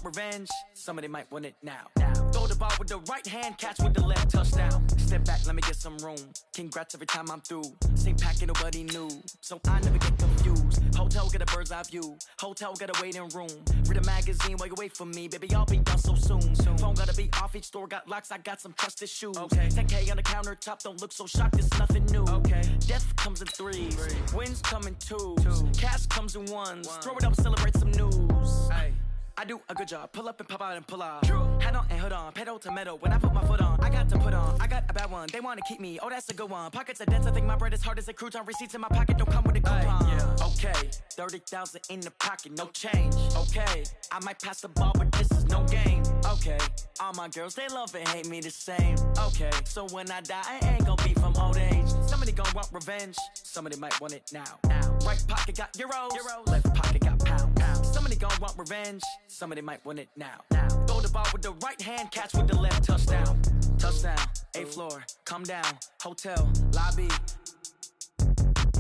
revenge, somebody might want it now. Throw the ball with the right hand, catch with the left, touchdown. Step back, let me get some room. Congrats every time I'm through. Same packet, nobody knew, so I never get confused. Hotel, get a bird's eye view. Hotel, got a waiting room. Read a magazine while you wait for me, baby, I'll be done so soon. Phone gotta be off, each store got locks, I got some trusted shoes. 10K on the countertop, don't look so shocked, it's nothing new. Death comes in threes, wins come in twos, cash comes in ones. Throw it up, celebrate some news. I do a good job, pull up and pop out and pull out. Head on and hood on, pedal to metal. When I put my foot on, I got to put on. I got a bad one, they wanna keep me, oh that's a good one. Pockets are dense, I think my bread is hard as a crouton. Receipts in my pocket don't come with a coupon. Okay, 30,000 in the pocket, no change. Okay, I might pass the ball, but this is no game. Okay, all my girls, they love and hate me the same. Okay, so when I die, I ain't gon' be from old age. Somebody gon' want revenge, somebody might want it now. Right pocket got euros, left pocket got pounds. Somebody gon' want revenge, somebody might want it now. Throw the ball with the right hand, catch with the left, touchdown. Touchdown, 8th floor, come down, hotel, lobby.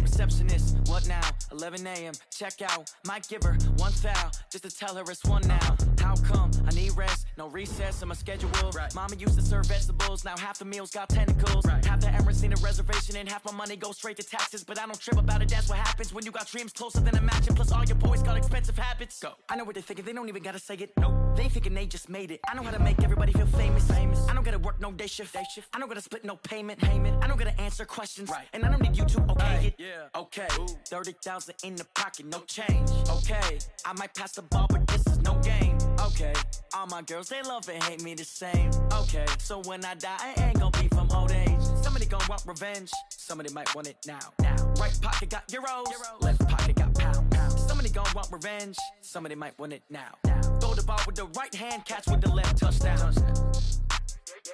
Receptionist, what now? 11 a.m. check out. Might give her one foul just to tell her it's one now. How come? I need rest, no recess in my schedule. Mama used to serve vegetables, now half the meals got tentacles. Half the Emirates need a reservation and half my money goes straight to taxes. But I don't trip about it, that's what happens when you got dreams closer than a match. Plus all your boys got expensive habits. Go. I know what they're thinking, they don't even gotta say it. Nope. They thinking they just made it. I know how to make everybody feel famous. I don't gotta work no day shift. I don't gotta split no payment. I don't gotta answer questions. And I don't need you to okay it. Okay, 30,000 in the pocket, no change. Okay, I might pass the ball, but this is no game. Okay, all my girls, they love and hate me the same. Okay, so when I die, I ain't gon' be from old age. Somebody gon' want revenge, somebody might want it now. Right pocket got euros, left pocket got pounds. Somebody gon' want revenge, somebody might want it now. Throw the ball with the right hand, catch with the left, touchdown.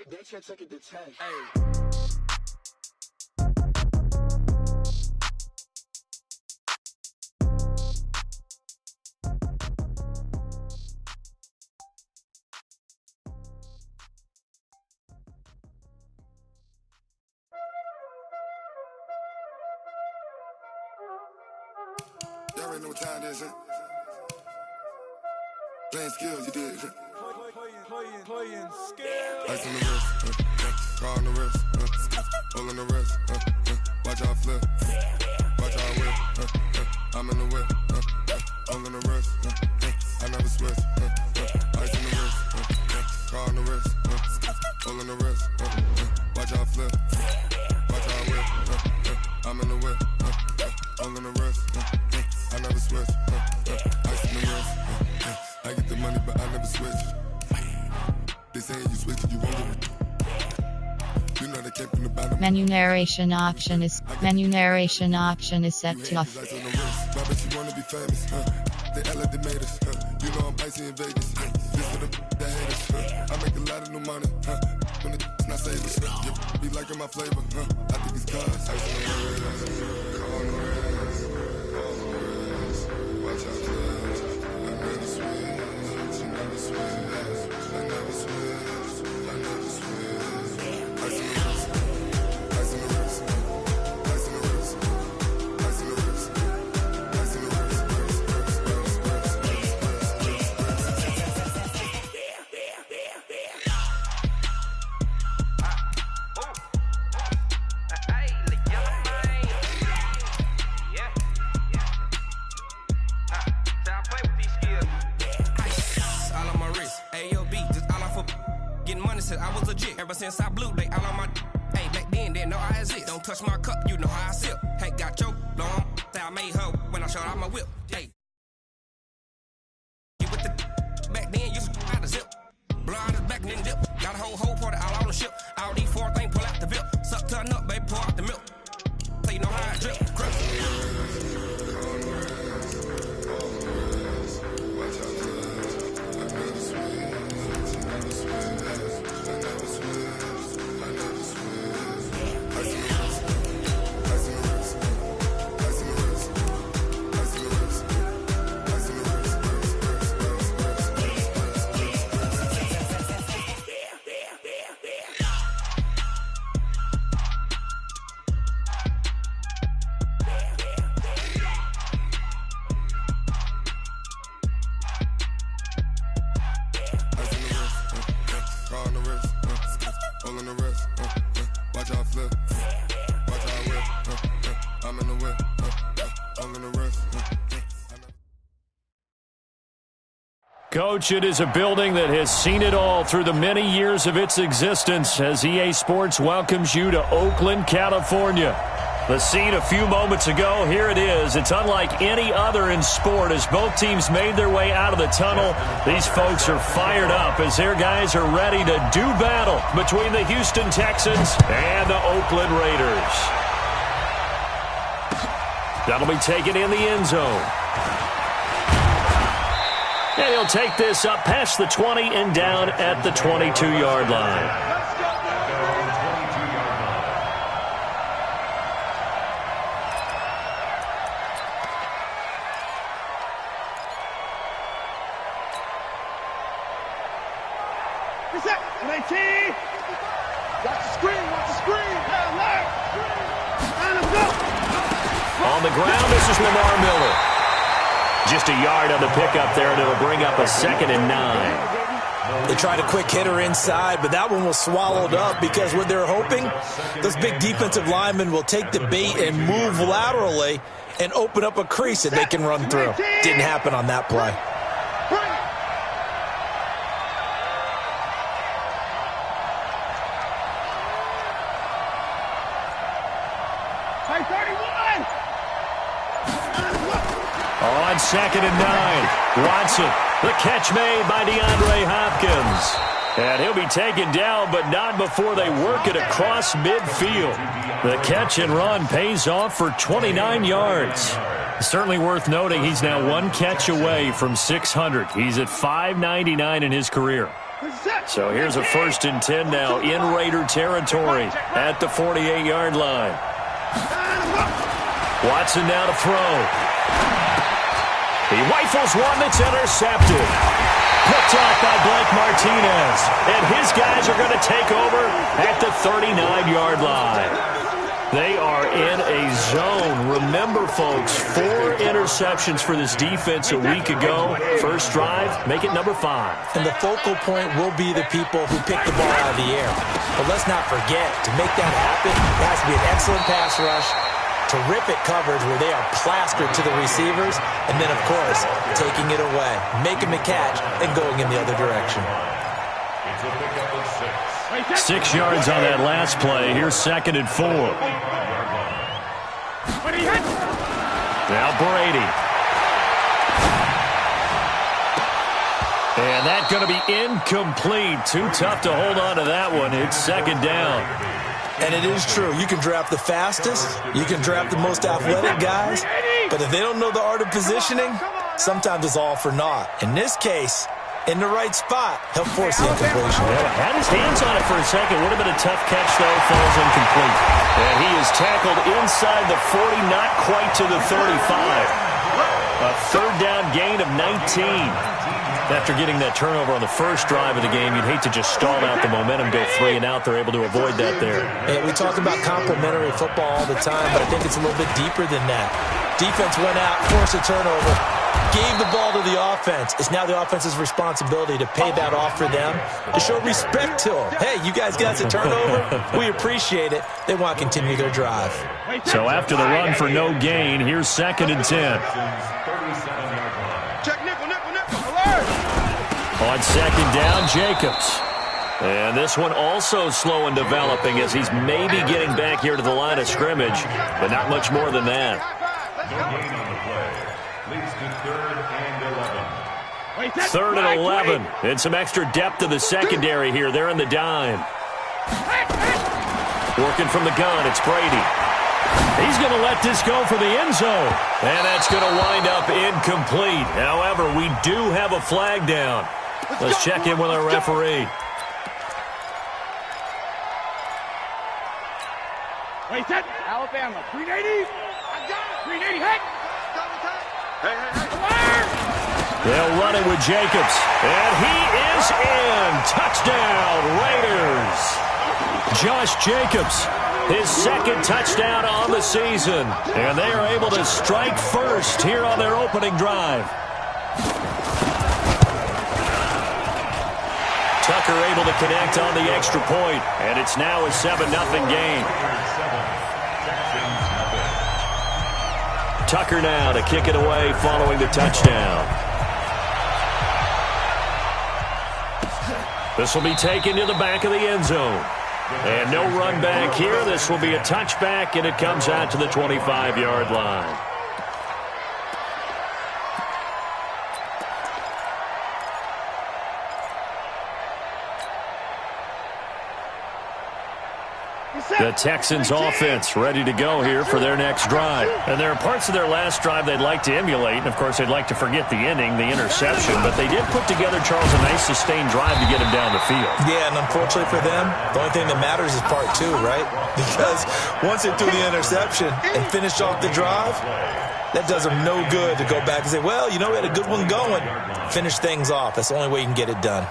They can't take it to 10. Y'all already know what time it is, huh? Playing skills, you did, huh? Playing skills. Ice on the wrist, car on the wrist, hole in the wrist, watch out flip, watch out whip, I'm in the whip, hole in the wrist, I never switch, ice on the wrist, car on the wrist, hole in the wrist, watch out flip, watch out whip, I'm in the whip, hole in the wrist, I never switch, ice on the wrist, I get the money but I never switch. They say you switch it, you won't get it. You know they came from the bottom. Menu narration option is set to off. Why bet you wanna be famous, They Ella, they made us, You know I'm icy in Vegas, This for the haters, I make a lot of new money, When it's not savers, Be liking my flavor, I think it's cause ice on the wrist, car on the wrist, watch out flash, I never switch, you never switch, I never switch, I never switch. Ice on the wrist, ice on the wrist, ice on the wrist, ice on the wrist, ice on the wrist. I was legit ever since I blew they all on my hey back then didn't know I exist. Don't touch my cup, you know how I sip. Hey, got your long say I made her when I showed out my whip. Hey, you with the back then you out the zip. Blind is back then dip. Got a whole party all on the ship. All these 4 things pull out the VIP. Suck turn up, baby, pour out the milk. So you know how I drip. all in the wrist. Watch how I flip. Watch how I whip. I'm in the whip. All in the wrist. Coach, it is a building that has seen it all through the many years of its existence as EA Sports welcomes you to Oakland, California. The scene a few moments ago, here it is. It's unlike any other in sport as both teams made their way out of the tunnel. These folks are fired up as their guys are ready to do battle between the Houston Texans and the Oakland Raiders. That'll be taken in the end zone. And he'll take this up past the 20 and down at the 22-yard line. On the ground, this is Lamar Miller. Just a yard on the pickup there, and it'll bring up a 2nd and 9. They tried a quick hitter inside, but that one was swallowed up because what they're hoping, those big defensive linemen will take the bait and move laterally and open up a crease that they can run through. Didn't happen on that play. On 2nd and 9, Watson, the catch made by DeAndre Hopkins. And he'll be taken down, but not before they work it across midfield. The catch and run pays off for 29 yards. Certainly worth noting he's now one catch away from 600. He's at 599 in his career. So here's a 1st and 10 now in Raider territory at the 48-yard line. Watson now to throw. He rifles one that's intercepted. Picked off by Blake Martinez. And his guys are going to take over at the 39-yard line. They are in a zone. Remember, folks, 4 interceptions for this defense a week ago. First drive, make it number 5. And the focal point will be the people who pick the ball out of the air. But let's not forget, to make that happen, it has to be an excellent pass rush, terrific coverage where they are plastered to the receivers, and then, of course, taking it away, making the catch, and going in the other direction. 6 yards on that last play. Here's 2nd and 4. Now Brady. And that's going to be incomplete. Too tough to hold on to that one. It's 2nd down. And it is true. You can draft the fastest. You can draft the most athletic guys. But if they don't know the art of positioning, sometimes it's all for naught. In this case, in the right spot, he'll force the incompletion. Yeah, had his hands on it for a second. Would have been a tough catch, though. Falls incomplete. And he is tackled inside the 40, not quite to the 35. A 3rd down gain of 19. After getting that turnover on the first drive of the game, you'd hate to just stall out the momentum, go 3 and out. They're able to avoid that there. And we talk about complementary football all the time, but I think it's a little bit deeper than that. Defense went out, forced a turnover, gave the ball to the offense. It's now the offense's responsibility to pay that off for them, to show respect to them. Hey, you guys got a turnover? We appreciate it. They want to continue their drive. So after the run for no gain, here's 2nd and 10. On 2nd down, Jacobs. And this one also slow and developing as he's maybe getting back here to the line of scrimmage, but not much more than that. 3rd and 11. And some extra depth to the secondary here. They're in the dime. Working from the gun, it's Brady. He's going to let this go for the end zone. And that's going to wind up incomplete. However, we do have a flag down. Let's check in with our referee. Wait, that Alabama, 380. I got it. 380, hey. They'll run it with Jacobs. And he is in. Touchdown, Raiders. Josh Jacobs, his 2nd touchdown on the season. And they are able to strike first here on their opening drive. Tucker able to connect on the extra point, and it's now a 7-0 game. Tucker now to kick it away following the touchdown. This will be taken to the back of the end zone. And no run back here. This will be a touchback, and it comes out to the 25-yard line. The Texans offense ready to go here for their next drive. And there are parts of their last drive they'd like to emulate. And, of course, they'd like to forget the inning, the interception. But they did put together, Charles, a nice sustained drive to get him down the field. Yeah, and unfortunately for them, the only thing that matters is part two, right? Because once they threw the interception and finished off the drive, that does them no good to go back and say, well, you know, we had a good one going. Finish things off. That's the only way you can get it done.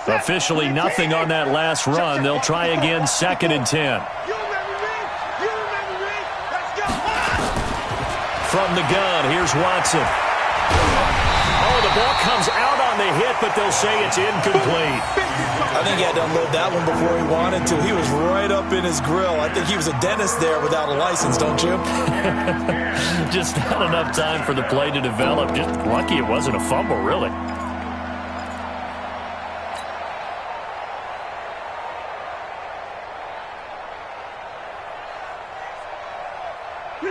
Officially nothing on that last run. They'll try again, 2nd and 10. From the gun, here's Watson. Oh, the ball comes out on the hit, but they'll say it's incomplete. I think he had to unload that one before he wanted to. He was right up in his grill. I think he was a dentist there without a license, don't you? Just not enough time for the play to develop. Just lucky it wasn't a fumble, really.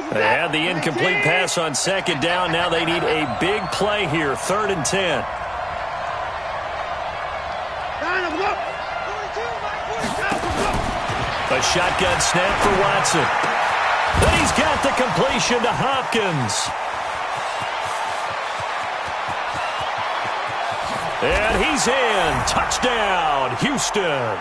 They had the incomplete pass on 2nd down. Now they need a big play here, 3rd and 10. A shotgun snap for Watson. Then he's got the completion to Hopkins. And he's in. Touchdown, Houston.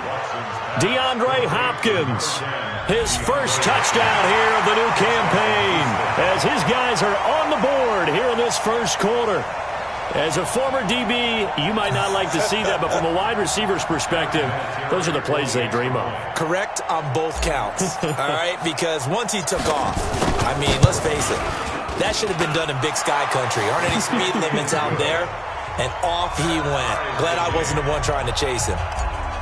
DeAndre Hopkins. His first touchdown here of the new campaign as his guys are on the board here in this first quarter. As a former DB, you might not like to see that, but from a wide receiver's perspective, those are the plays they dream of. Correct on both counts, all right? Because once he took off, I mean, let's face it, that should have been done in Big Sky Country. Aren't any speed limits out there? And off he went. Glad I wasn't the one trying to chase him.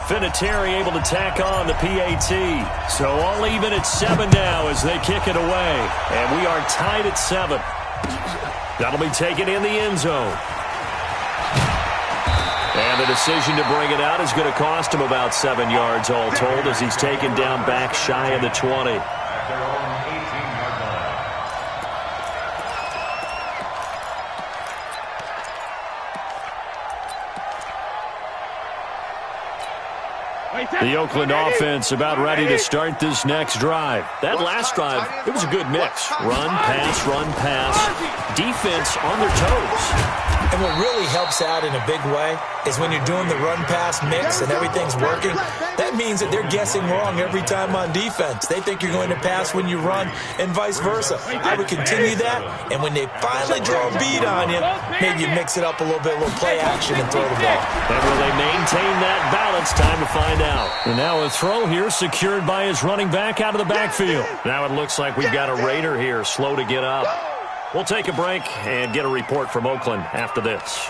Vinatieri able to tack on the PAT. So all even at 7 now as they kick it away. And we are tied at 7. That'll be taken in the end zone. And the decision to bring it out is going to cost him about 7 yards all told as he's taken down back shy of the 20. The Oakland offense about ready to start this next drive. That last drive, it was a good mix. Run, pass, defense on their toes. And what really helps out in a big way is when you're doing the run-pass mix and everything's working, that means that they're guessing wrong every time on defense. They think you're going to pass when you run and vice versa. I would continue that, and when they finally draw a beat on you, maybe you mix it up a little bit, a little play action and throw the ball. And will they maintain that balance? Time to find out. And now a throw here secured by his running back out of the backfield. Now it looks like we've got a Raider here slow to get up. We'll take a break and get a report from Oakland after this.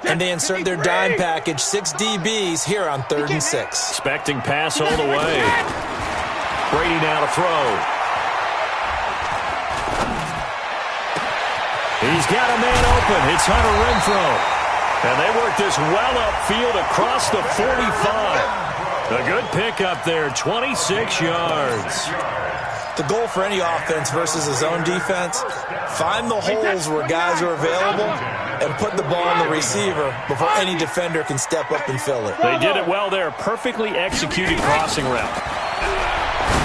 And they insert their dime package, 6 DBs here on 3rd and 6. Expecting pass all the way. Brady now to throw. He's got a man open. It's Hunter Renfrow. And they work this well upfield across the 45. A good pickup there, 26 yards. The goal for any offense versus his own defense, find the holes where guys are available and put the ball on the receiver before any defender can step up and fill it. They did it well there. Perfectly executed crossing route.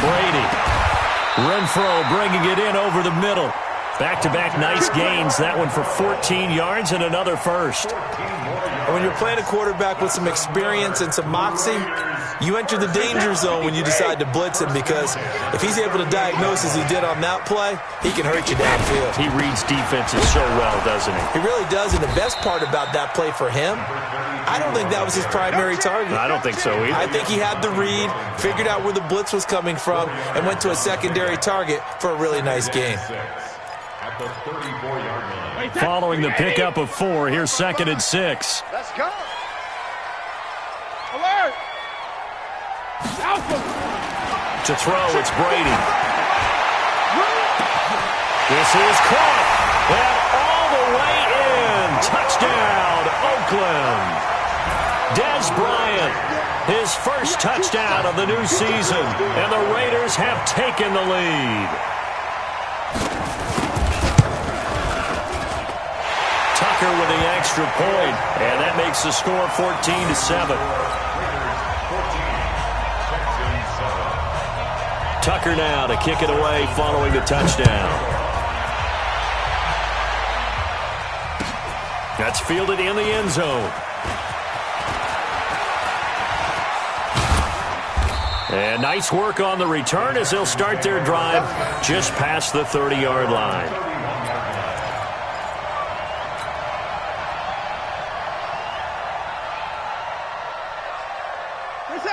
Brady. Renfrow bringing it in over the middle. Back-to-back nice gains. That one for 14 yards and another first. And when you're playing a quarterback with some experience and some moxie, you enter the danger zone when you decide to blitz him, because if he's able to diagnose as he did on that play, he can hurt you downfield. He reads defenses so well, doesn't he? He really does, and the best part about that play for him, I don't think that was his primary target. I don't think so either. I think he had the read, figured out where the blitz was coming from, and went to a secondary target for a really nice gain. Following the pickup of 4, here's 2nd and 6. Let's go. Alert. Alpha. To throw, it's Brady. This is caught. And all the way in. Touchdown, Oakland. Dez Bryant, his first touchdown of the new season. And the Raiders have taken the lead. Tucker with the extra point, and that makes the score 14-7. Tucker now to kick it away following the touchdown. That's fielded in the end zone. And nice work on the return as they'll start their drive just past the 30-yard line.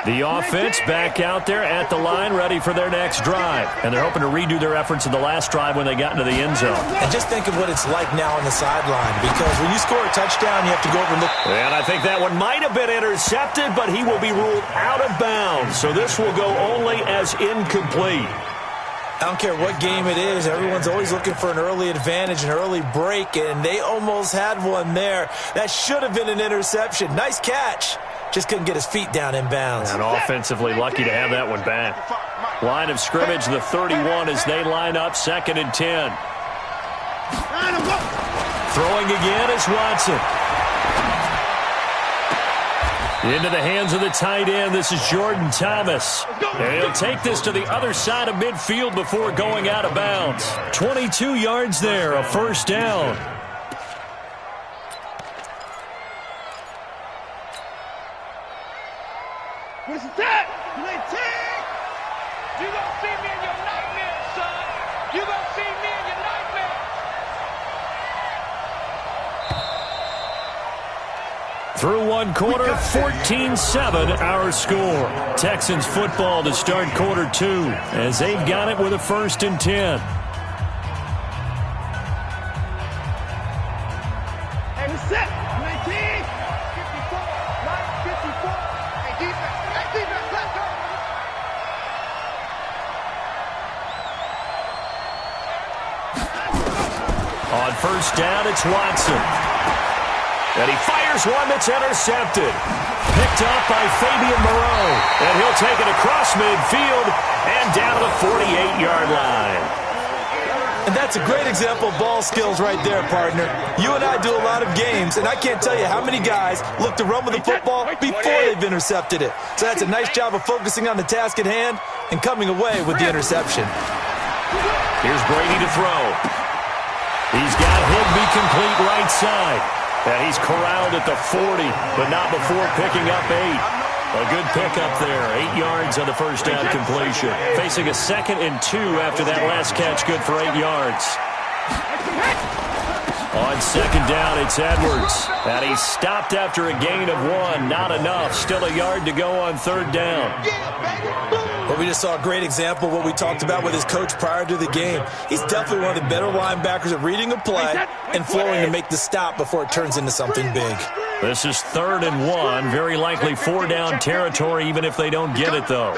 The offense back out there at the line, ready for their next drive. And they're hoping to redo their efforts in the last drive when they got into the end zone. And just think of what it's like now on the sideline, because when you score a touchdown, you have to go over and look. And I think that one might have been intercepted, but he will be ruled out of bounds. So this will go only as incomplete. I don't care what game it is. Everyone's always looking for an early advantage, an early break, and they almost had one there. That should have been an interception. Nice catch. Just couldn't get his feet down in bounds. And offensively lucky to have that one back. Line of scrimmage, the 31 as they line up, 2nd and 10. Throwing again is Watson. Into the hands of the tight end. This is Jordan Thomas. And he'll take this to the other side of midfield before going out of bounds. 22 yards there, a first down. What's that? You gonna see me in your nightmares, son. You gonna see me in your nightmares. Through one quarter, 14-7 our score. Texans football to start quarter 2 as they've got it with a 1st and 10. Hey, what's that? 19, 54, right, 54. Hey, defense, let's go. On first down, it's Watson. And he fires one that's intercepted. Picked up by Fabian Moreau. And he'll take it across midfield and down to the 48-yard line. And that's a great example of ball skills right there, partner. You and I do a lot of games, and I can't tell you how many guys look to run with the football before they've intercepted it. So that's a nice job of focusing on the task at hand and coming away with the interception. Here's Brady to throw. He's got Higbee complete right side. And he's corralled at the 40, but not before picking up 8. A good pickup there. 8 yards on the first down completion. Facing a 2nd and 2 after that last catch, good for 8 yards. On 2nd down, it's Edwards. And he's stopped after a gain of 1. Not enough. Still a yard to go on 3rd down. But we just saw a great example of what we talked about with his coach prior to the game. He's definitely one of the better linebackers at reading a play and flowing to make the stop before it turns into something big. This is 3rd and 1. Very likely 4-down territory, even if they don't get it, though.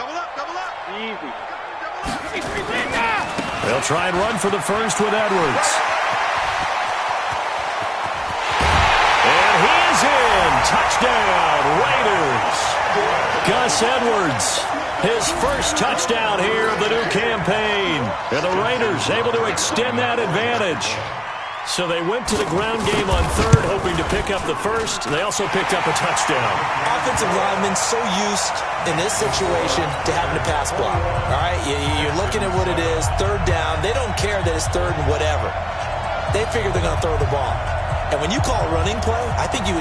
They'll try and run for the first with Edwards. And he is in. Touchdown, Raiders. Gus Edwards, his first touchdown here of the new campaign. And the Raiders able to extend that advantage. So they went to the ground game on 3rd, hoping to pick up the first. They also picked up a touchdown. Offensive linemen so used in this situation to having to pass block. All right, you're looking at what it is, 3rd down. They don't care that it's 3rd and whatever. They figure they're going to throw the ball. And when you call a running play, I think you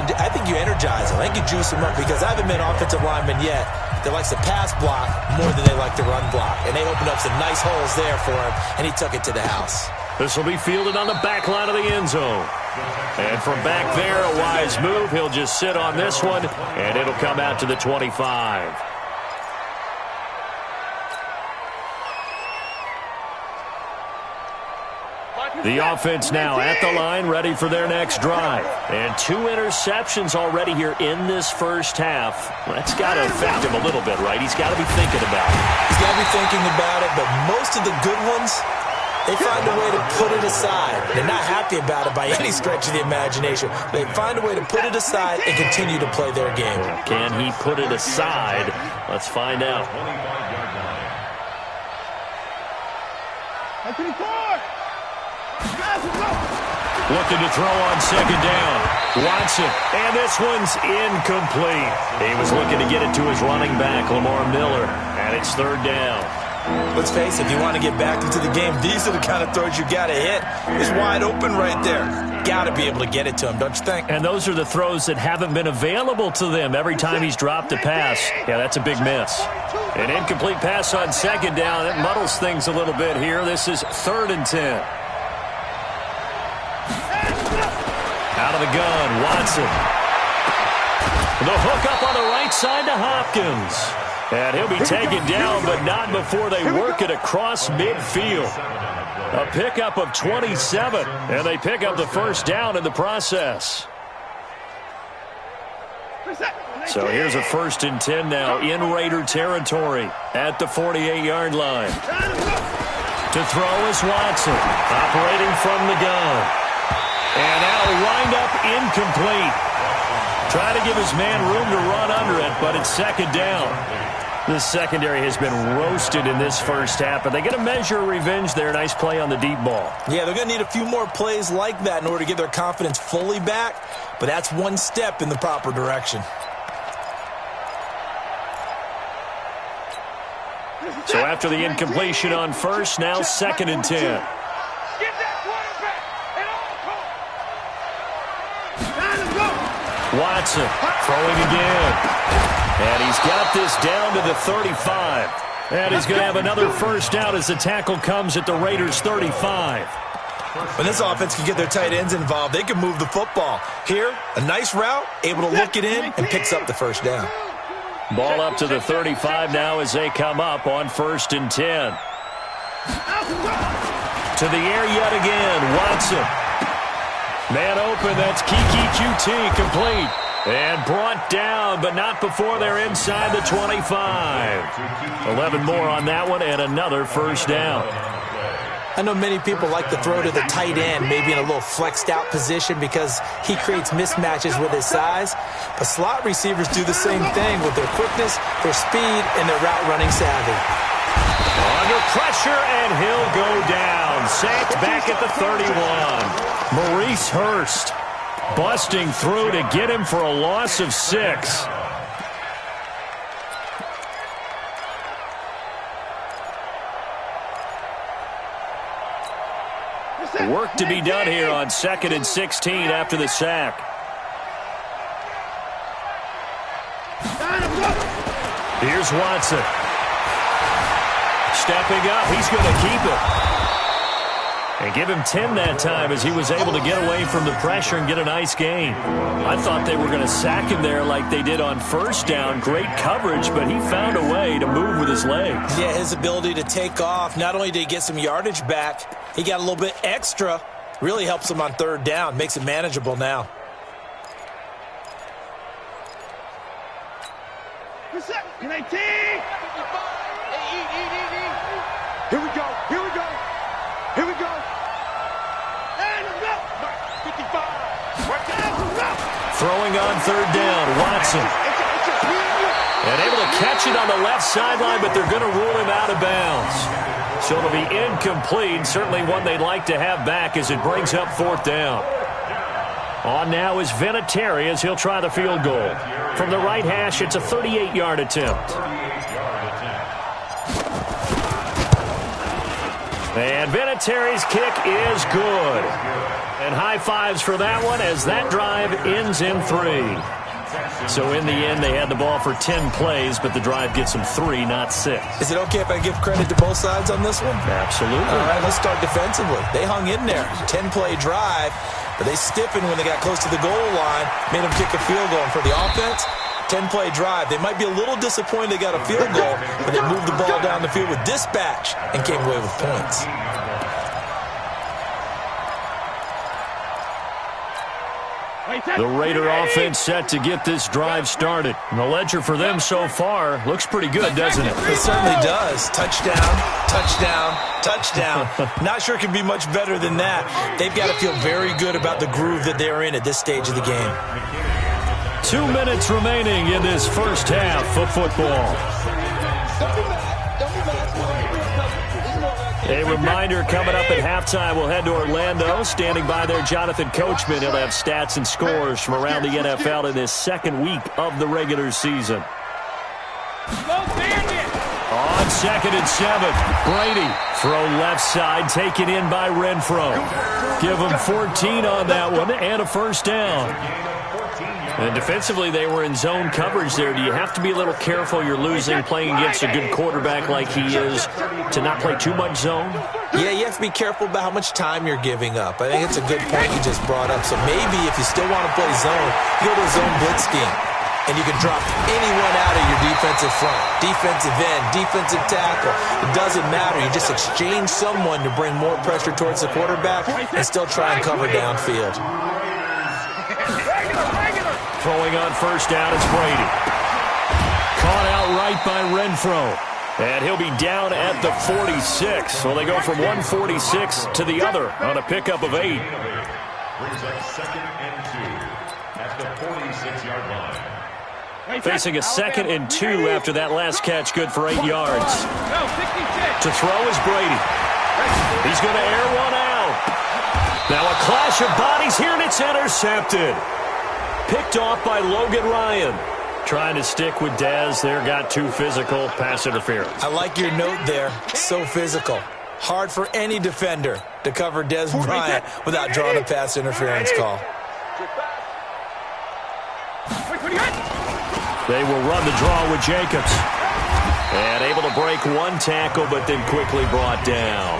energize them. I think you juice them up, because I haven't been an offensive lineman yet that likes to pass block more than they like to run block. And they opened up some nice holes there for him, and he took it to the house. This will be fielded on the back line of the end zone. And from back there, a wise move. He'll just sit on this one, and it'll come out to the 25. The offense now at the line, ready for their next drive. And 2 interceptions already here in this first half. That's got to affect him a little bit, right? He's got to be thinking about it. He's got to be thinking about it, but most of the good ones, they find a way to put it aside. They're not happy about it by any stretch of the imagination. They find a way to put it aside and continue to play their game. Can he put it aside? Let's find out. 24. Looking to throw on second down. Watson, and this one's incomplete. He was looking to get it to his running back, Lamar Miller, and it's third down. Let's face it, if you want to get back into the game, these are the kind of throws you got to hit. He's wide open right there. Got to be able to get it to him, don't you think? And those are the throws that haven't been available to them every time he's dropped a pass. Yeah, that's a big miss. An incomplete pass on second down. It muddles things a little bit here. This is 3rd and 10. Out of the gun, Watson. The hook up on the right side to Hopkins. And he'll be taken down, but not before they work it across midfield. A pickup of 27, and they pick up the first down in the process. So here's a 1st and 10 now in Raider territory at the 48-yard line. To throw is Watson, operating from the gun. And that'll wind up incomplete. Trying to give his man room to run under it, but it's second down. This secondary has been roasted in this first half, but they get a measure of revenge there. Nice play on the deep ball. Yeah, they're going to need a few more plays like that in order to get their confidence fully back, but that's one step in the proper direction. So after the incompletion on first, now 2nd and 10. Watson throwing again. And he's got this down to the 35. And he's going to have another first down as the tackle comes at the Raiders' 35. When this offense can get their tight ends involved, they can move the football. Here, a nice route, able to look it in, and picks up the first down. Ball up to the 35 now as they come up on 1st and 10. To the air yet again, Watson. Man open, that's Kiki QT, complete. And brought down, but not before they're inside the 25. 11 more on that one, and another first down. I know many people like to throw to the tight end, maybe in a little flexed out position because he creates mismatches with his size. But slot receivers do the same thing with their quickness, their speed, and their route running savvy. Under pressure, and he'll go down. Sacked back at the 31. Maurice Hurst busting through to get him for a loss of 6. Work to be done here on 2nd and 16 after the sack. Here's Watson. Stepping up, he's going to keep it. And give him 10 that time as he was able to get away from the pressure and get a nice gain. I thought they were going to sack him there like they did on first down. Great coverage, but he found a way to move with his legs. Yeah, his ability to take off, not only did he get some yardage back, he got a little bit extra. Really helps him on 3rd down, makes it manageable now. Can I take? Here we go. Here we go. Here we go. And go. 55. Throwing on 3rd down, Watson. And able to catch it on the left sideline, but they're going to rule him out of bounds. So it'll be incomplete. Certainly one they'd like to have back as it brings up 4th down. On now is Vinatieri as he'll try the field goal. From the right hash, it's a 38-yard attempt. And Vinatieri's kick is good. And high fives for that one as that drive ends in 3. So in the end, they had the ball for 10 plays, but the drive gets them 3, not 6. Is it okay if I give credit to both sides on this one? Absolutely. All right, let's start defensively. They hung in there. 10-play drive, but they stiffened when they got close to the goal line, made them kick a field goal. And for the offense, 10-play drive. They might be a little disappointed they got a field goal, but they moved the ball down the field with dispatch and came away with points. The Raider offense set to get this drive started. And the ledger for them so far looks pretty good, doesn't it? It certainly does. Touchdown, touchdown, touchdown. Not sure it can be much better than that. They've got to feel very good about the groove that they're in at this stage of the game. 2 minutes remaining in this first half of football. A reminder, coming up at halftime, we'll head to Orlando. Standing by there, Jonathan Coachman. He'll have stats and scores from around the NFL in this second week of the regular season. On 2nd and 7, Brady. Throw left side, taken in by Renfro. Give him 14 on that one and a first down. And defensively, they were in zone coverage there. Do you have to be a little careful? You're losing, playing against a good quarterback like he is, to not play too much zone? Yeah, you have to be careful about how much time you're giving up. I think it's a good point you just brought up. So maybe if you still want to play zone, you go to a zone blitz scheme. And you can drop anyone out of your defensive front. Defensive end, defensive tackle. It doesn't matter. You just exchange someone to bring more pressure towards the quarterback and still try and cover downfield. Throwing on first down, it's Brady. Caught out right by Renfro. And he'll be down at the 46. So they go from 146 to the other on a pickup of 8. Brings up 2nd and 2 at the 46-yard line. Facing a 2nd and 2 after that last catch, good for 8 yards. To throw is Brady. He's going to air one out. Now a clash of bodies here, and it's intercepted. Picked off by Logan Ryan. Trying to stick with Dez there, got too physical, pass interference. I like your note there, so physical. Hard for any defender to cover Dez Bryant without drawing a pass interference call. They will run the draw with Jacobs. And able to break one tackle, but then quickly brought down.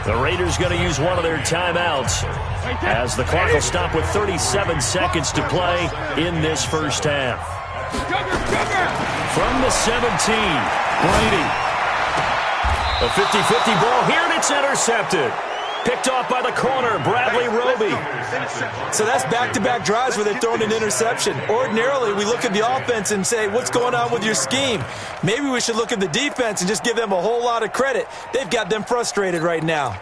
The Raiders going to use one of their timeouts as the clock will stop with 37 seconds to play in this first half. From the 17, Brady. A 50-50 ball here, and it's intercepted. Picked off by the corner, Bradley Roby. So that's back-to-back drives where they're throwing an interception. Ordinarily, we look at the offense and say, what's going on with your scheme? Maybe we should look at the defense and just give them a whole lot of credit. They've got them frustrated right now.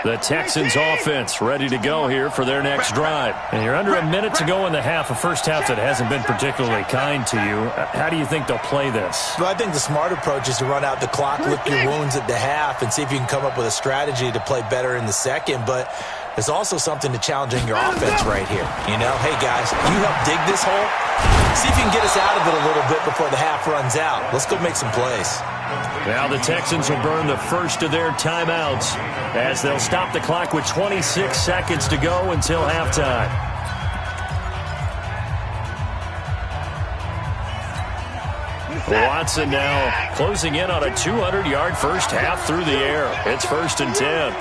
The Texans offense ready to go here for their next drive. And you're under a minute to go in the half, a first half that hasn't been particularly kind to you. How do you think they'll play this? Well, I think the smart approach is to run out the clock, lick your wounds at the half, and see if you can come up with a strategy to play better in the second. But there's also something to challenging your offense right here. You know, hey, guys, you help dig this hole. See if you can get us out of it a little bit before the half runs out. Let's go make some plays. Now the Texans will burn the first of their timeouts as they'll stop the clock with 26 seconds to go until halftime. Watson now closing in on a 200-yard first half through the air. It's 1st and 10.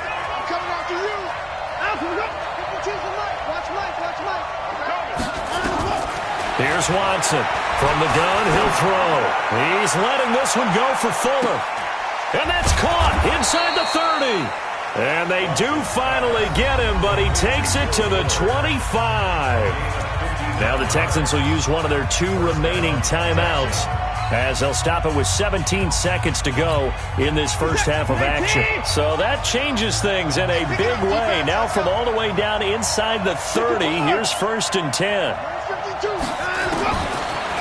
Here's Watson. From the gun, he'll throw. He's letting this one go for Fuller. And that's caught inside the 30. And they do finally get him, but he takes it to the 25. Now the Texans will use one of their 2 remaining timeouts as they'll stop it with 17 seconds to go in this first half of action. So that changes things in a big way. Now from all the way down inside the 30, here's 1st and 10.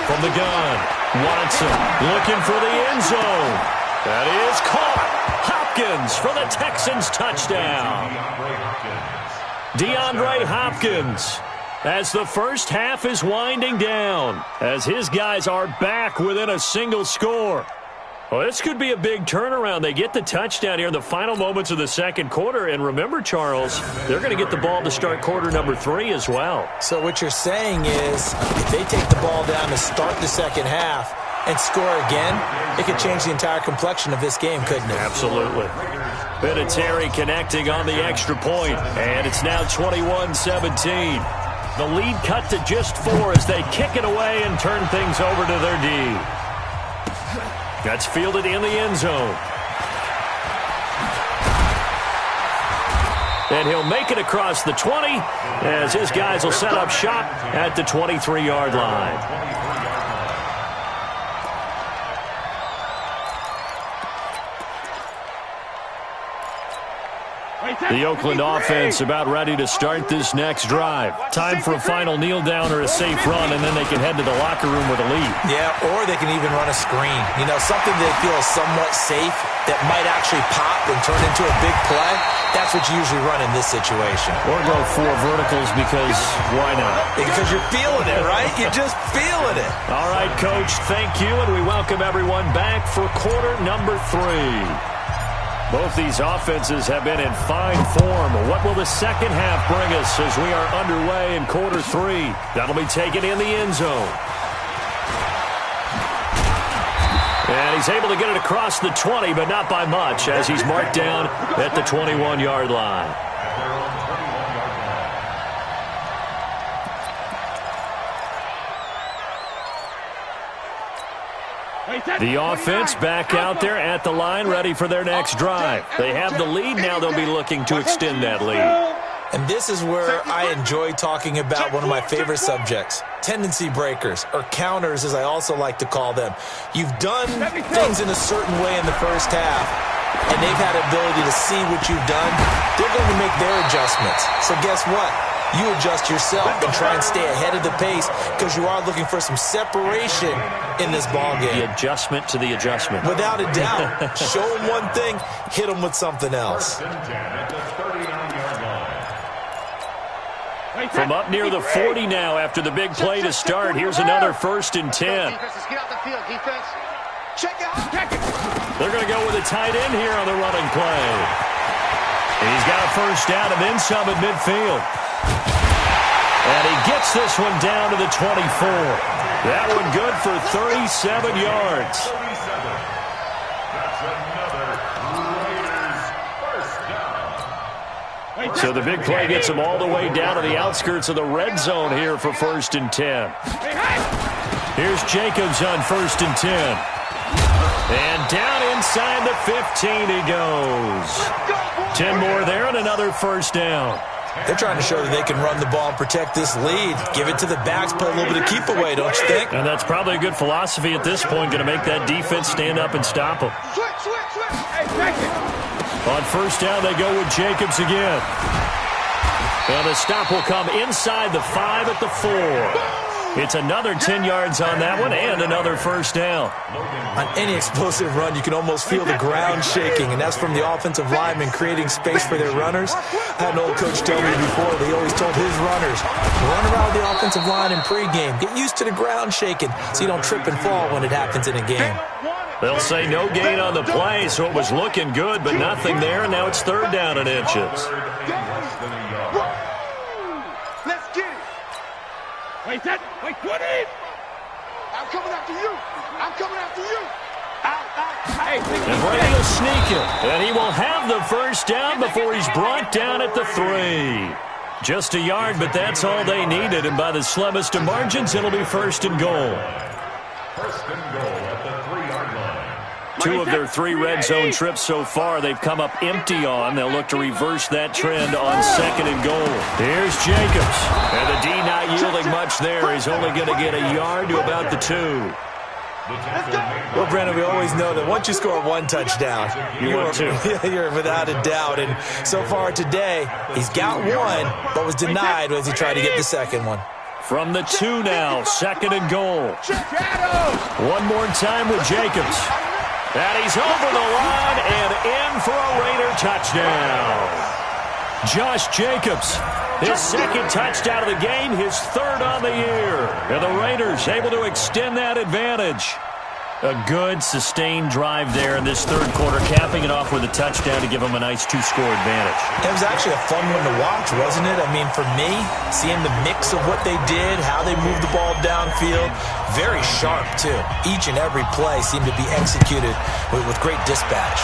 From the gun, Watson looking for the end zone. That is caught. Hopkins for the Texans touchdown. DeAndre Hopkins as the first half is winding down, as his guys are back within a single score. Well, this could be a big turnaround. They get the touchdown here in the final moments of the second quarter. And remember, Charles, they're going to get the ball to start quarter number 3 as well. So what you're saying is if they take the ball down to start the second half and score again, it could change the entire complexion of this game, couldn't it? Absolutely. Vinatieri connecting on the extra point, and it's now 21-17. The lead cut to just 4 as they kick it away and turn things over to their D. That's fielded in the end zone. And he'll make it across the 20 as his guys will set up shop at the 23-yard line. The Oakland offense about ready to start this next drive. Time for a final kneel down or a safe run, and then they can head to the locker room with a lead. Yeah, or they can even run a screen. You know, something they feel is somewhat safe that might actually pop and turn into a big play. That's what you usually run in this situation. Or go 4 verticals because why not? Because you're feeling it, right? You're just feeling it. All right, Coach, thank you, and we welcome everyone back for quarter number 3. Both these offenses have been in fine form. What will the second half bring us as we are underway in quarter 3? That'll be taken in the end zone. And he's able to get it across the 20, but not by much, as he's marked down at the 21-yard line. The offense back out there at the line, ready for their next drive. They have the lead. Now they'll be looking to extend that lead. And this is where I enjoy talking about one of my favorite subjects, tendency breakers, or counters as I also like to call them. You've done things in a certain way in the first half, and they've had the ability to see what you've done. They're going to make their adjustments. So guess what? You adjust yourself and try and stay ahead of the pace because you are looking for some separation in this ballgame. The adjustment to the adjustment. Without a doubt. Show them one thing, hit them with something else. From up near the 40 now after the big play to start, here's another 1st and 10. They're going to go with a tight end here on the running play. He's got a first down and then some at midfield. And he gets this one down to the 24. That one good for 37 yards. So the big play gets him all the way down to the outskirts of the red zone here for 1st and 10. Here's Jacobs on 1st and 10. And down inside the 15 he goes. 10 more there and another first down. They're trying to show that they can run the ball and protect this lead. Give it to the backs, play a little bit of keep away, don't you think? And that's probably a good philosophy at this point, going to make that defense stand up and stop them. On first down, they go with Jacobs again. And the stop will come inside the 5 at the 4. It's another 10 yards on that one and another first down. On any explosive run, you can almost feel the ground shaking, and that's from the offensive linemen creating space for their runners. I had an old coach tell me before, they always told his runners, run around the offensive line in pregame. Get used to the ground shaking so you don't trip and fall when it happens in a game. They'll say no gain on the play, so it was looking good, but nothing there, and now it's 3rd down and inches. Wait, put it! I'm coming after you! I'm coming after you! And Brady will sneak it, and he will have the first down before he's brought down at the 3. Just a yard, but that's all they needed, and by the slimmest of margins, it'll be 1st and goal. 1st and goal at the 3-yard line. 2 of their 3 red zone trips so far they've come up empty on. They'll look to reverse that trend on 2nd and goal. Here's Jacobs. And the D not yielding much there. He's only going to get a yard to about the 2. Well, Brandon, we always know that once you score 1 touchdown, you're without a doubt. And so far today, he's got 1, but was denied as he tried to get the second one. From the 2 now, 2nd and goal. One more time with Jacobs. And he's over the line and in for a Raider touchdown. Josh Jacobs, his 2nd touchdown of the game, his 3rd on the year. And the Raiders able to extend that advantage. A good, sustained drive there in this third quarter, capping it off with a touchdown to give them a nice 2-score advantage. It was actually a fun one to watch, wasn't it? I mean, for me, seeing the mix of what they did, how they moved the ball downfield, very sharp, too. Each and every play seemed to be executed with great dispatch.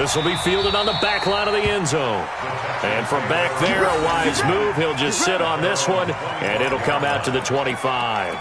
This will be fielded on the back line of the end zone. And from back there, a wise move. He'll just sit on this one, and it'll come out to the 25.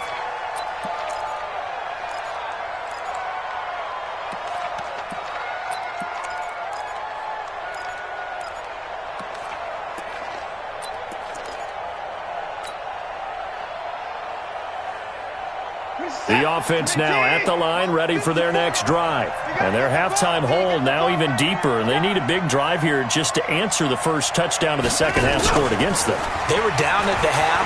The offense now at the line, ready for their next drive. And their halftime hole now even deeper, and they need a big drive here just to answer the first touchdown of the second half scored against them. They were down at the half.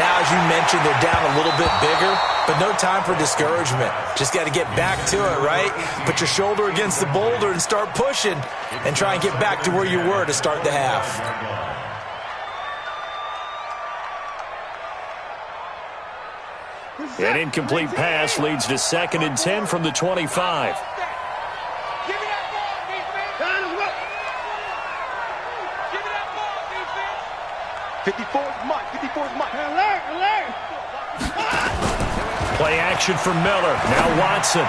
Now, as you mentioned, they're down a little bit bigger, but no time for discouragement. Just got to get back to it, right? Put your shoulder against the boulder and start pushing and try and get back to where you were to start the half. An incomplete pass leads to 2nd and 10 from the 25. Give me that ball, defense. 54's Mike. 54's Mike. Alert. Play action for Miller. Now Watson.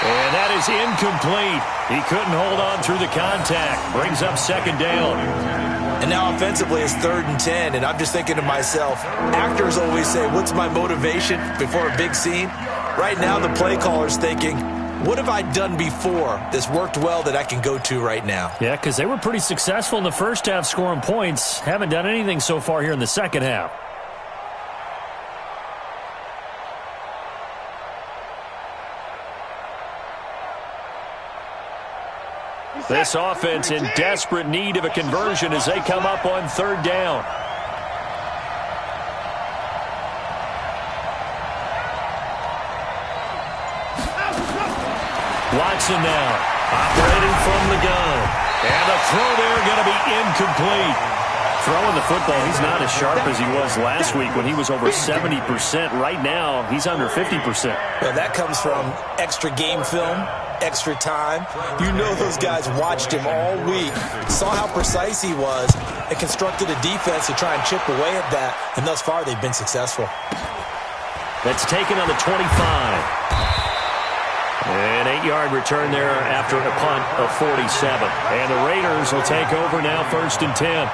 And that is incomplete. He couldn't hold on through the contact. Brings up 2nd down. And now offensively it's 3rd and 10, and I'm just thinking to myself, actors always say, what's my motivation before a big scene? Right now the play caller's thinking, what have I done before that's worked well that I can go to right now? Yeah, because they were pretty successful in the first half scoring points. Haven't done anything so far here in the second half. This offense in desperate need of a conversion as they come up on 3rd down. Watson now, operating from the gun. And the throw there going to be incomplete. Throwing the football, he's not as sharp as he was last week when he was over 70%. Right now, he's under 50%. Well, that comes from extra game film, extra time. You know those guys watched him all week, saw how precise he was, and constructed a defense to try and chip away at that. And thus far, they've been successful. That's taken on the 25. An 8-yard return there after a punt of 47. And the Raiders will take over now, 1st and 10.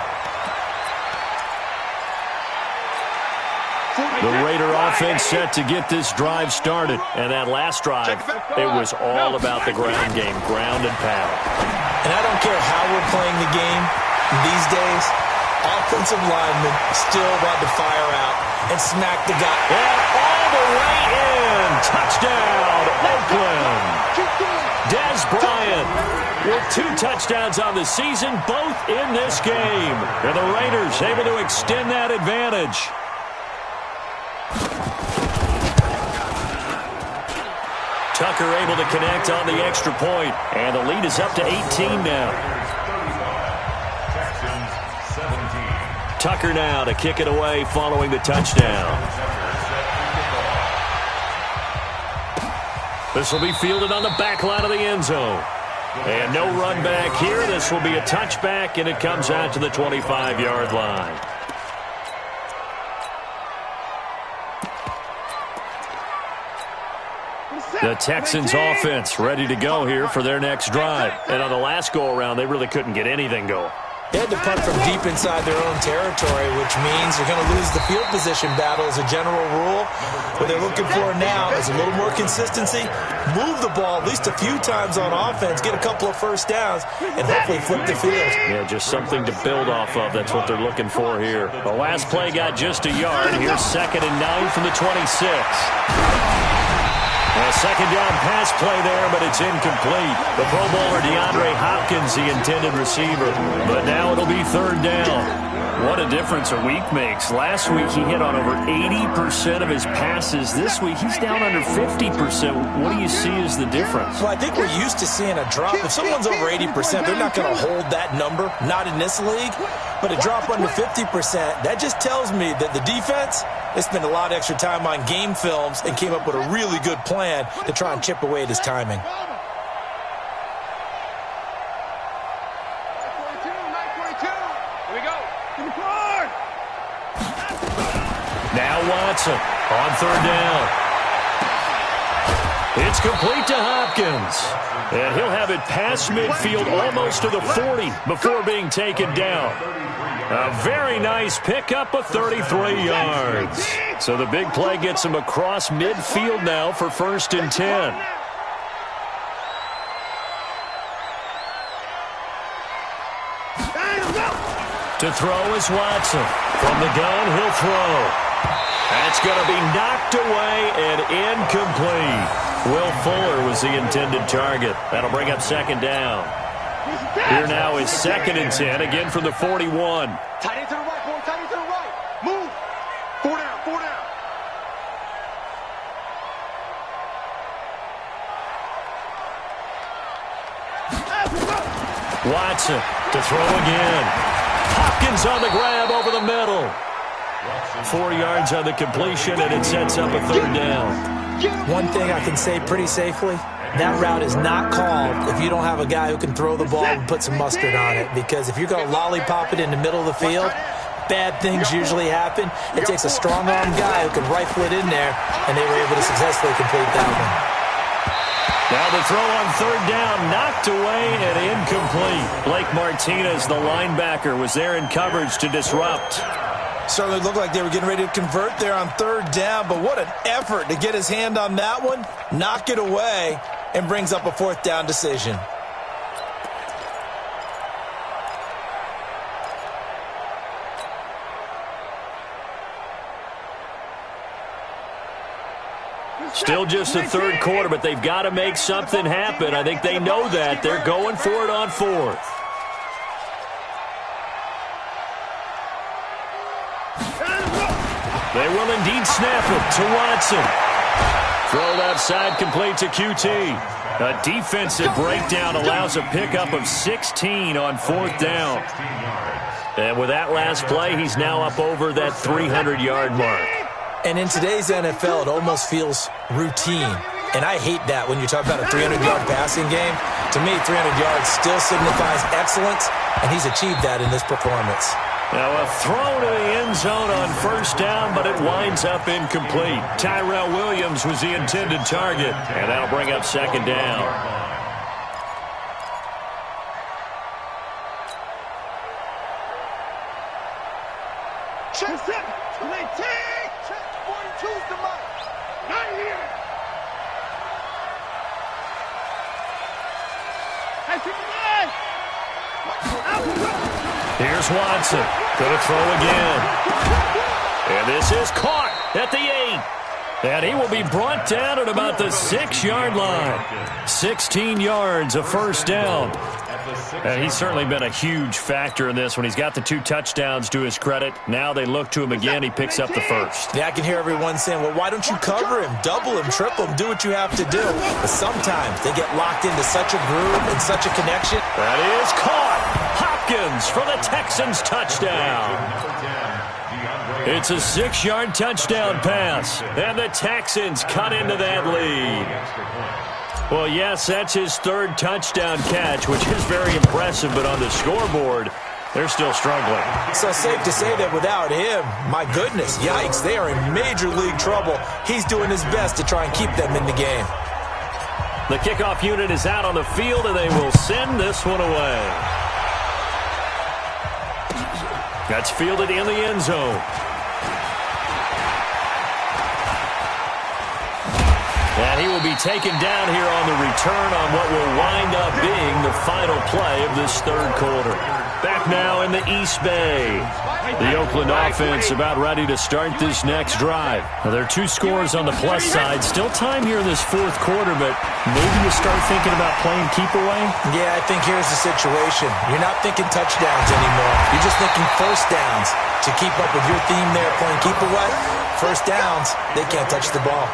The Raider offense set to get this drive started. And that last drive, it was all about the ground game, ground and pound. And I don't care how we're playing the game these days, offensive linemen still want to fire out and smack the guy. And all the way in. Touchdown, Oakland. Dez Bryant with 2 touchdowns on the season, both in this game. And the Raiders able to extend that advantage. Tucker able to connect on the extra point, and the lead is up to 18 now. Tucker now to kick it away following the touchdown. This will be fielded on the back line of the end zone. And no run back here. This will be a touchback, and it comes out to the 25-yard line. The Texans offense ready to go here for their next drive. And on the last go-around, they really couldn't get anything going. They had to punt from deep inside their own territory, which means they're going to lose the field position battle as a general rule. What they're looking for now is a little more consistency, move the ball at least a few times on offense, get a couple of first downs, and hopefully flip the field. Yeah, just something to build off of. That's what they're looking for here. The last play got just a yard. Here's 2nd and 9 from the 26. A 2nd down pass play there, but it's incomplete. The Pro Bowler DeAndre Hopkins, the intended receiver. But now it'll be 3rd down. What a difference a week makes. Last week he hit on over 80% of his passes. This week he's down under 50%. What do you see as the difference? Well, I think we're used to seeing a drop. If someone's over 80%, they're not going to hold that number, not in this league. But a drop under 50%, that just tells me that the defense, they spent a lot of extra time on game films and came up with a really good plan to try and chip away at his timing. Now Watson on third down. It's complete to Hopkins. And he'll have it past midfield almost to the 40 before being taken down. A very nice pickup of 33 yards. So the big play gets him across midfield now for 1st and 10. To throw is Watson. From the gun, he'll throw. That's going to be knocked away and incomplete. Will Fuller was the intended target. That'll bring up 2nd down. Here now is 2nd and 10, again from the 41. Tight end to the right, boy. Tight end to the right. Move. 4 down, 4 down. Watson to throw again. Hopkins on the grab over the middle. 4 yards on the completion, and it sets up a 3rd down. One thing I can say pretty safely, that route is not called if you don't have a guy who can throw the ball and put some mustard on it. Because if you're going to lollipop it in the middle of the field, bad things usually happen. It takes a strong-armed guy who can rifle it in there, and they were able to successfully complete that one. Now the throw on 3rd down, knocked away and incomplete. Blake Martinez, the linebacker, was there in coverage to disrupt. Certainly looked like they were getting ready to convert there on 3rd down, but what an effort to get his hand on that one, knock it away, and brings up a 4th down decision. Still just the 3rd quarter, but they've got to make something happen. I think they know that. They're going for it on 4th. They will indeed snap it to Watson. Thrown outside, complete to QT. A defensive breakdown allows a pickup of 16 on 4th down. And with that last play, he's now up over that 300-yard mark. And in today's NFL, it almost feels routine. And I hate that when you talk about a 300-yard passing game. To me, 300 yards still signifies excellence, and he's achieved that in this performance. Now a throw to the end zone on 1st down, but it winds up incomplete. Tyrell Williams was the intended target, and that'll bring up 2nd down. Check 7. Check 42's the mark. Right here. Hey, pick him up. Here's Watson. Going to throw again. And this is caught at the 8. And he will be brought down at about the 6-yard line. 16 yards, a 1st down. And he's certainly been a huge factor in this when he's got the 2 touchdowns to his credit. Now they look to him again. He picks up the 1st. Yeah, I can hear everyone saying, well, why don't you cover him, double him, triple him, do what you have to do. But sometimes they get locked into such a groove and such a connection. That is caught. Hopkins for the Texans touchdown. It's a 6-yard touchdown pass, and the Texans cut into that lead. Well, yes, that's his 3rd touchdown catch, which is very impressive, but on the scoreboard, they're still struggling. So safe to say that without him, my goodness, yikes, they are in major league trouble. He's doing his best to try and keep them in the game. The kickoff unit is out on the field, and they will send this one away. That's fielded in the end zone. And he will be taken down here on the return on what will wind up being the final play of this 3rd quarter. Back now in the East Bay. The Oakland offense about ready to start this next drive. Now, there are 2 scores on the plus side. Still time here in this 4th quarter, but maybe you start thinking about playing keep away? Yeah, I think here's the situation. You're not thinking touchdowns anymore. You're just thinking 1st downs. To keep up with your theme there, playing keep away, 1st downs, they can't touch the ball.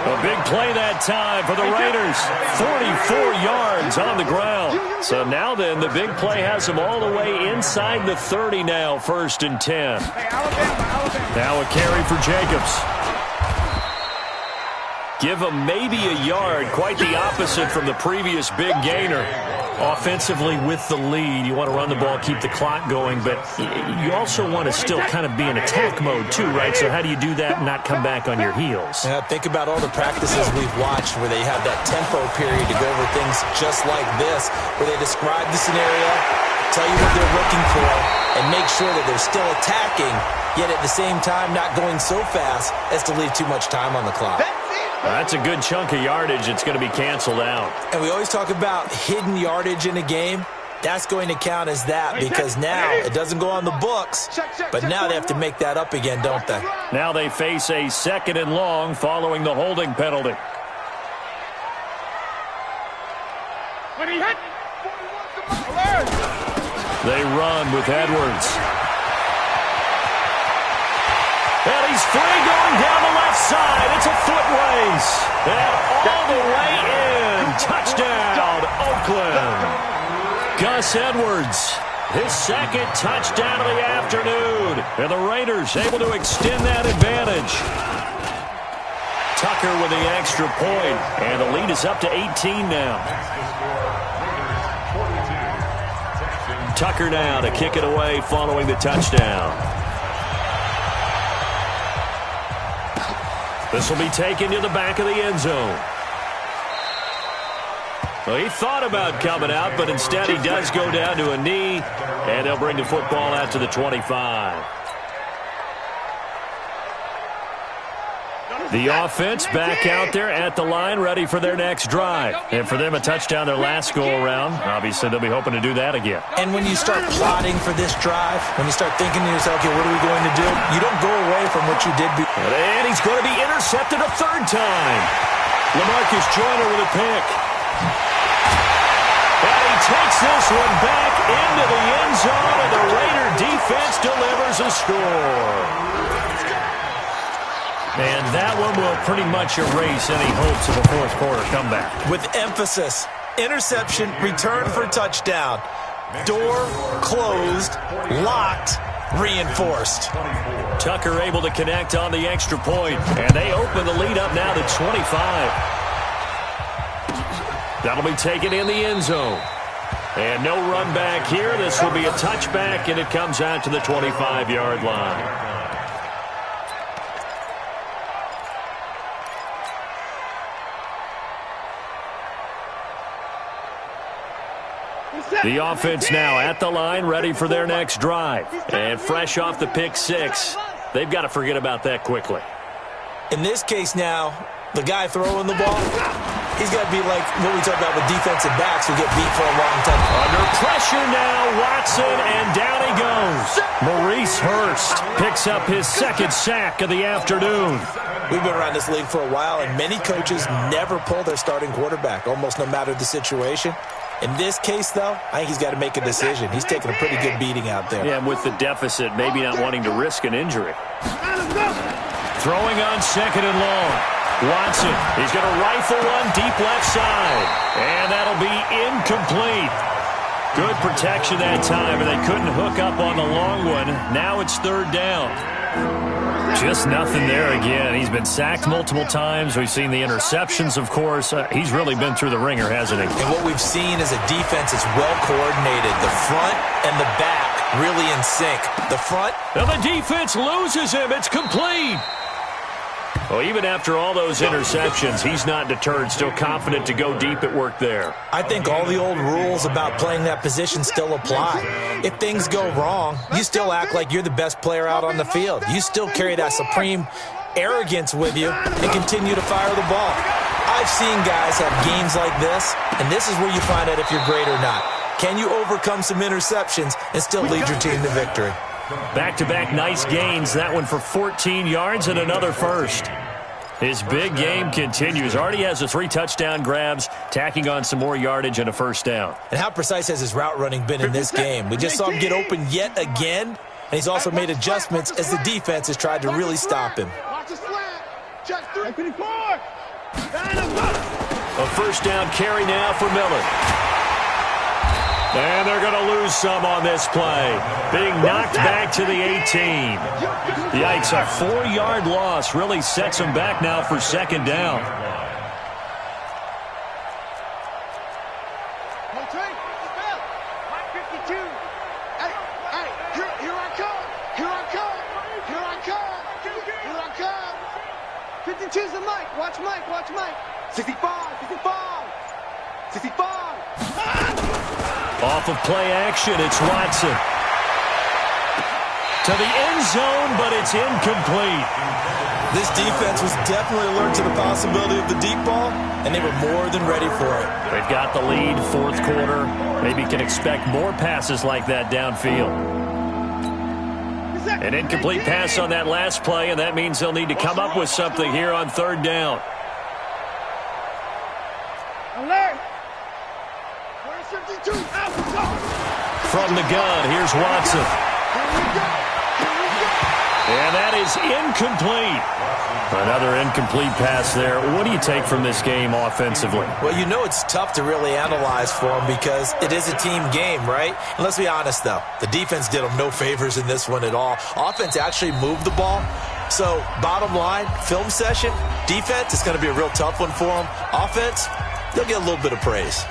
A big play that time for the Raiders. 44 yards on the ground. So now then, the big play has them all the way inside the 30 now, 1st and 10. Now a carry for Jacobs. Give him maybe a yard, quite the opposite from the previous big gainer. Offensively with the lead, you want to run the ball, keep the clock going, but you also want to still kind of be in attack mode too, right? So how do you do that and not come back on your heels? Yeah, think about all the practices we've watched where they have that tempo period to go over things just like this, where they describe the scenario, tell you what they're looking for, and make sure that they're still attacking, yet at the same time not going so fast as to leave too much time on the clock. That's a good chunk of yardage. It's going to be canceled out. And we always talk about hidden yardage in a game. That's going to count as that because now it doesn't go on the books, but now they have to make that up again, don't they? Now they face a 2nd and long following the holding penalty. They run with Edwards. And he's free going down the left side. It's a foot race. And all the way in. Touchdown, Oakland. Gus Edwards, his 2nd touchdown of the afternoon. And the Raiders able to extend that advantage. Tucker with the extra point. And the lead is up to 18 now. Tucker now to kick it away following the touchdown. This will be taken to the back of the end zone. Well, he thought about coming out, but instead he does go down to a knee, and they'll bring the football out to the 25. The offense back out there at the line, ready for their next drive. And for them, a touchdown their last go-around. Obviously, they'll be hoping to do that again. And when you start plotting for this drive, when you start thinking to yourself, okay, what are we going to do? You don't go away from what you did before. And he's going to be intercepted a 3rd time. LaMarcus Joyner with a pick. And he takes this one back into the end zone, and the Raider defense delivers a score. And that one will pretty much erase any hopes of a 4th quarter comeback. With emphasis, interception, return for touchdown. Door closed, locked, reinforced. Tucker able to connect on the extra point, and they open the lead up now to 25. That'll be taken in the end zone. And no run back here. This will be a touchback, and it comes out to the 25-yard line. The offense now at the line, ready for their next drive. And fresh off the pick 6, they've got to forget about that quickly. In this case now, the guy throwing the ball, he's got to be like what we talk about with defensive backs who get beat for a long time. Under pressure now, Watson, and down he goes. Maurice Hurst picks up his 2nd sack of the afternoon. We've been around this league for a while, and many coaches never pull their starting quarterback, almost no matter the situation. In this case, though, I think he's got to make a decision. He's taking a pretty good beating out there. Yeah, and with the deficit, maybe not wanting to risk an injury. Throwing on 2nd and long. Watson, he's going to rifle one deep left side. And that'll be incomplete. Good protection that time, and they couldn't hook up on the long one. Now it's 3rd down. Just nothing there again. He's been sacked multiple times. We've seen the interceptions, of course. He's really been through the ringer, hasn't he? And what we've seen is a defense that's well coordinated. The front and the back really in sync. The front. And the defense loses him. It's complete. Well, even after all those interceptions, he's not deterred, still confident to go deep at work there. I think all the old rules about playing that position still apply. If things go wrong, you still act like you're the best player out on the field. You still carry that supreme arrogance with you and continue to fire the ball. I've seen guys have games like this, and this is where you find out if you're great or not. Can you overcome some interceptions and still lead your team to victory? Back-to-back nice gains. That one for 14 yards and another first. His big game continues. Already has the 3 touchdown grabs, tacking on some more yardage and a 1st down. And how precise has his route running been in this game? We just saw him get open yet again, and he's also made adjustments as the defense has tried to really stop him. A first down carry now for Miller. And they're going to lose some on this play. Being knocked back to the 18. Yikes, a 4-yard loss really sets them back now for second down. Watch Mike. 65. 65. Off of play action, it's Watson. To the end zone, but it's incomplete. This defense was definitely alert to the possibility of the deep ball, and they were more than ready for it. They've got the lead, fourth quarter. Maybe can expect more passes like that downfield. An incomplete pass on that last play, and that means they'll need to come up with something here on third down. Alert! From the gun, here's Watson. And that is incomplete. Another incomplete pass there. What do you take from this game offensively? Well, you know it's tough to really analyze for them because it is a team game, right? And let's be honest, though. The defense did them no favors in this one at all. Offense actually moved the ball. So, bottom line, film session, defense, it's going to be a real tough one for them. Offense, they'll get a little bit of praise.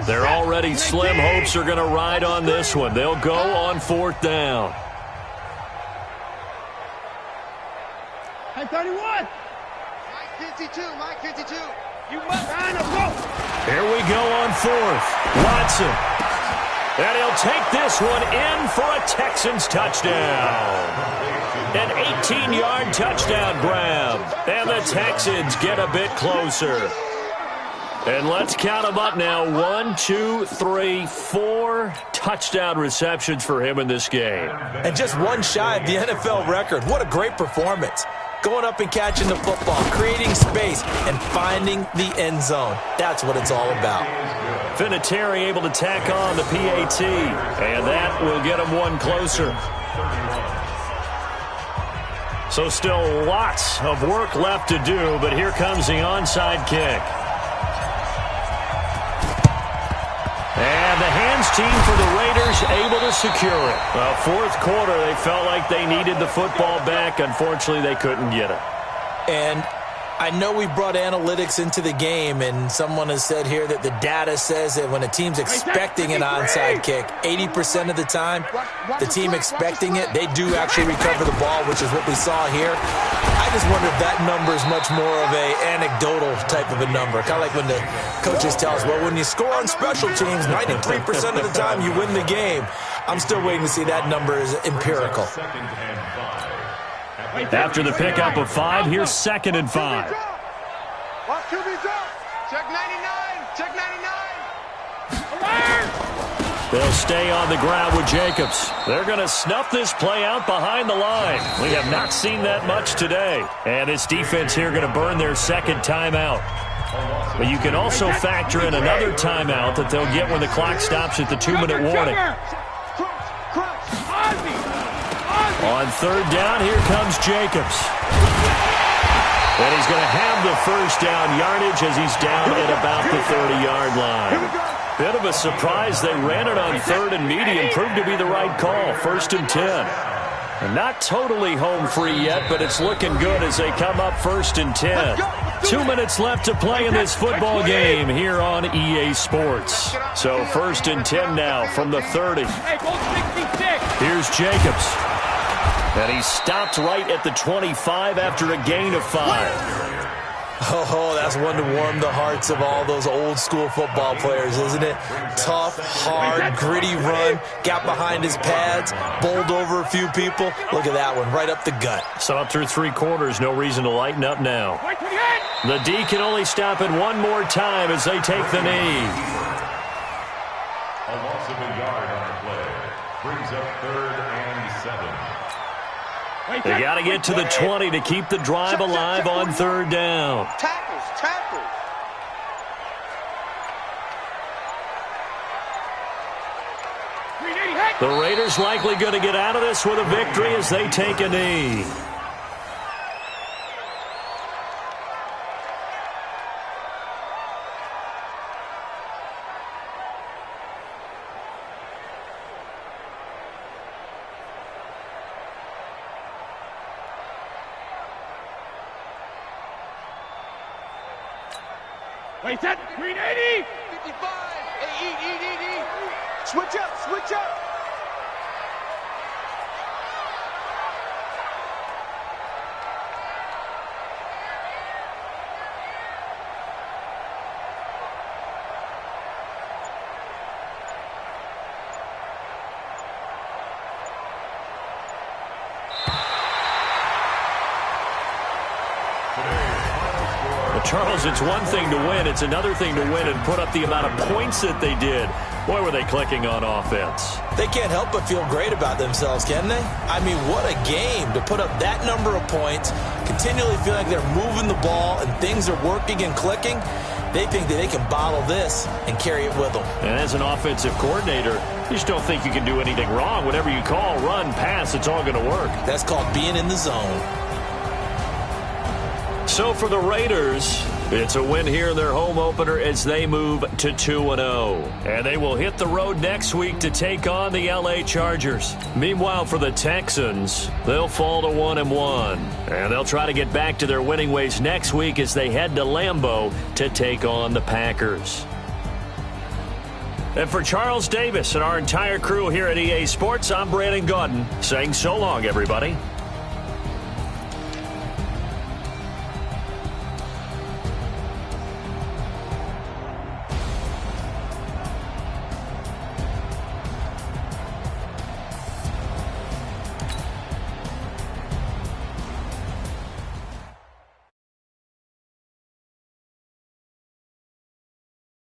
They're already slim. Hopes are going to ride on this one. They'll go on fourth down. Hey, 31. Mike 52. You must find a goal. Here we go on fourth. Watson. And he'll take this one in for a Texans touchdown. An 18-yard touchdown grab. And the Texans get a bit closer. And let's count them up now. 1, 2, 3, 4 touchdown receptions for him in this game. And just one shy of the NFL record. What a great performance. Going up and catching the football, creating space, and finding the end zone. That's what it's all about. Vinatieri able to tack on the PAT, and that will get him one closer. So still lots of work left to do, but here comes the onside kick. And the hands team for the Raiders able to secure it. Well, fourth quarter, they felt like they needed the football back. Unfortunately, they couldn't get it. And I know we brought analytics into the game, and someone has said here that the data says that when a team's expecting an onside kick, 80% of the time, the team expecting it, they do actually recover the ball, which is what we saw here. I just wonder if that number is much more of a anecdotal type of a number. Kind of like when the coaches tell us, well, when you score on special teams, 93% of the time you win the game. I'm still waiting to see that number is empirical. After the pickup of 5, here's 2nd and 5. Watch QB drop. Check 99. Check 99. They'll stay on the ground with Jacobs. They're going to snuff this play out behind the line. We have not seen that much today. And this defense here going to burn their second timeout. But you can also factor in another timeout that they'll get when the clock stops at the 2-minute warning. On third down, here comes Jacobs. And he's going to have the first down yardage as he's down at about the 30-yard line. Bit of a surprise. They ran it on third and medium. Proved to be the right call. 1st and 10. And not totally home free yet, but it's looking good as they come up 1st and 10. 2 minutes left to play in this football game here on EA Sports. So 1st and 10 now from the 30. Here's Jacobs. And he stopped right at the 25 after a gain of 5. Oh, that's one to warm the hearts of all those old school football players, isn't it? Tough, hard, gritty run, got behind his pads, bowled over a few people. Look at that one, right up the gut. So up through 3 quarters, no reason to lighten up now. The D can only stop it one more time as they take the knee. A loss of a yard on the play brings up 3rd and 7. They got to get to the 20 to keep the drive alive on third down. Tackles. The Raiders likely going to get out of this with a victory as they take a knee. Wait, set. Green 80. 55. Hey, eat. Switch up. Charles, it's one thing to win. It's another thing to win and put up the amount of points that they did. Boy, were they clicking on offense. They can't help but feel great about themselves, can they? I mean, what a game to put up that number of points, continually feel like they're moving the ball and things are working and clicking. They think that they can bottle this and carry it with them. And as an offensive coordinator, you just don't think you can do anything wrong. Whatever you call, run, pass, it's all going to work. That's called being in the zone. So for the Raiders, it's a win here in their home opener as they move to 2-0. And they will hit the road next week to take on the LA Chargers. Meanwhile, for the Texans, they'll fall to 1-1. And they'll try to get back to their winning ways next week as they head to Lambeau to take on the Packers. And for Charles Davis and our entire crew here at EA Sports, I'm Brandon Gaudin saying so long, everybody.